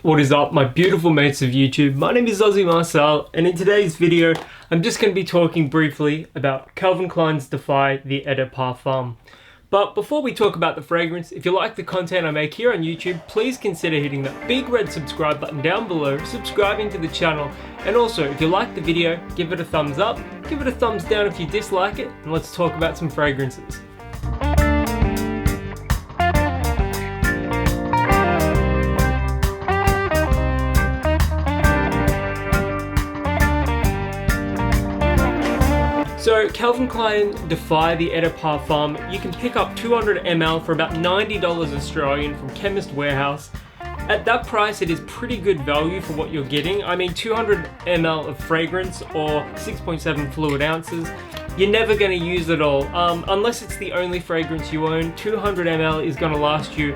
What is up, my beautiful mates of YouTube? My name is Aussie Marcel, and in today's video I'm just going to be talking briefly about Calvin Klein's Defy the Eau De Parfum. But before we talk about the fragrance, if you like the content I make here on YouTube, please consider hitting that big red subscribe button down below, subscribing to the channel, and also if you like the video, give it a thumbs up, give it a thumbs down if you dislike it, and let's talk about some fragrances. So Calvin Klein Defy the Eau De Parfum, you can pick up 200 ml for about $90 Australian from Chemist Warehouse. At that price, it is pretty good value for what you're getting. I mean, 200 ml of fragrance or 6.7 fluid ounces, you're never going to use it all. Unless it's the only fragrance you own, 200 ml is going to last you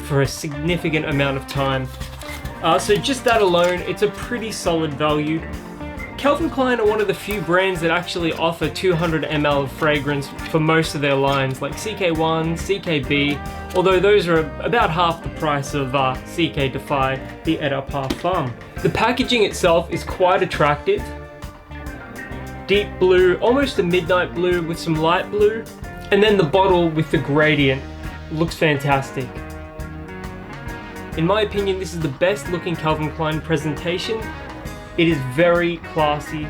for a significant amount of time. So just that alone, it's a pretty solid value. Calvin Klein are one of the few brands that actually offer 200 ml of fragrance for most of their lines, like CK1, CKB, although those are about half the price of CK Defy the Eau De Parfum. The packaging itself is quite attractive. Deep blue, almost a midnight blue with some light blue, and then the bottle with the gradient looks fantastic. In my opinion, this is the best looking Calvin Klein presentation. It is very classy,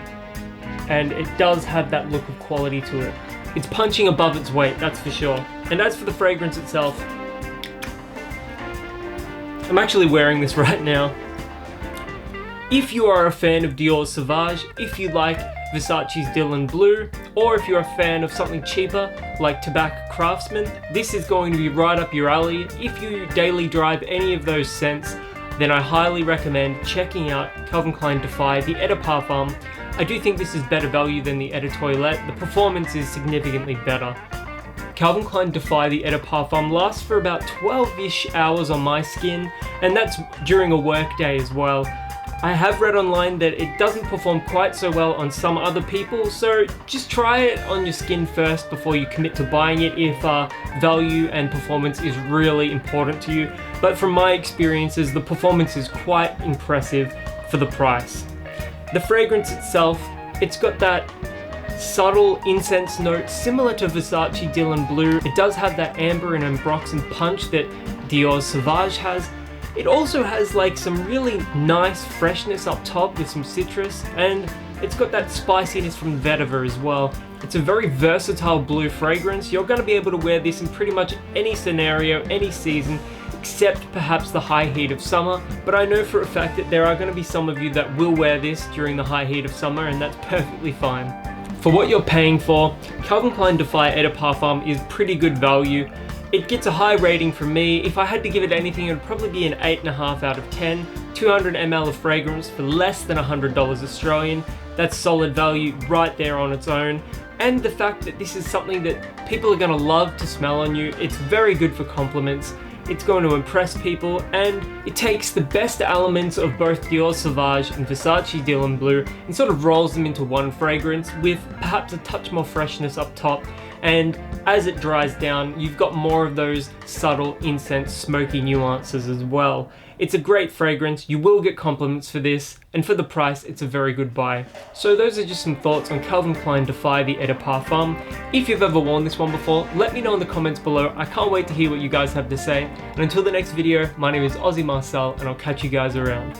and it does have that look of quality to it. It's punching above its weight, that's for sure. And as for the fragrance itself, I'm actually wearing this right now. If you are a fan of Dior Sauvage, if you like Versace's Dylan Blue, or if you're a fan of something cheaper like Tobacco Craftsman, this is going to be right up your alley. If you daily drive any of those scents, then I highly recommend checking out Calvin Klein Defy the Eau De Parfum. I do think this is better value than the Eau De Toilette. The performance is significantly better. Calvin Klein Defy the Eau De Parfum lasts for about 12-ish hours on my skin, and that's during a work day as well. I have read online that it doesn't perform quite so well on some other people, so just try it on your skin first before you commit to buying it if value and performance is really important to you. But from my experiences, the performance is quite impressive for the price. The fragrance itself, it's got that subtle incense note similar to Versace Dylan Blue. It does have that amber and ambroxan punch that Dior Sauvage has. It also has like some really nice freshness up top with some citrus, and it's got that spiciness from vetiver as well. It's a very versatile blue fragrance. You're going to be able to wear this in pretty much any scenario, any season, except perhaps the high heat of summer. But I know for a fact that there are going to be some of you that will wear this during the high heat of summer, and that's perfectly fine. For what you're paying for, Calvin Klein Defy Eau De Parfum is pretty good value. It gets a high rating from me. If I had to give it anything, it would probably be an 8.5 out of 10. 200 ml of fragrance for less than $100 Australian. That's solid value right there on its own. And the fact that this is something that people are going to love to smell on you. It's very good for compliments. It's going to impress people, and it takes the best elements of both Dior Sauvage and Versace Dylan Blue and sort of rolls them into one fragrance with perhaps a touch more freshness up top. And as it dries down, you've got more of those subtle incense smoky nuances as well. It's a great fragrance. You will get compliments for this, and for the price, it's a very good buy. So those are just some thoughts on Calvin Klein Defy the Eau De Parfum. If you've ever worn this one before, let me know in the comments below. I can't wait to hear what you guys have to say. And until the next video, my name is Aussie Marcel, and I'll catch you guys around.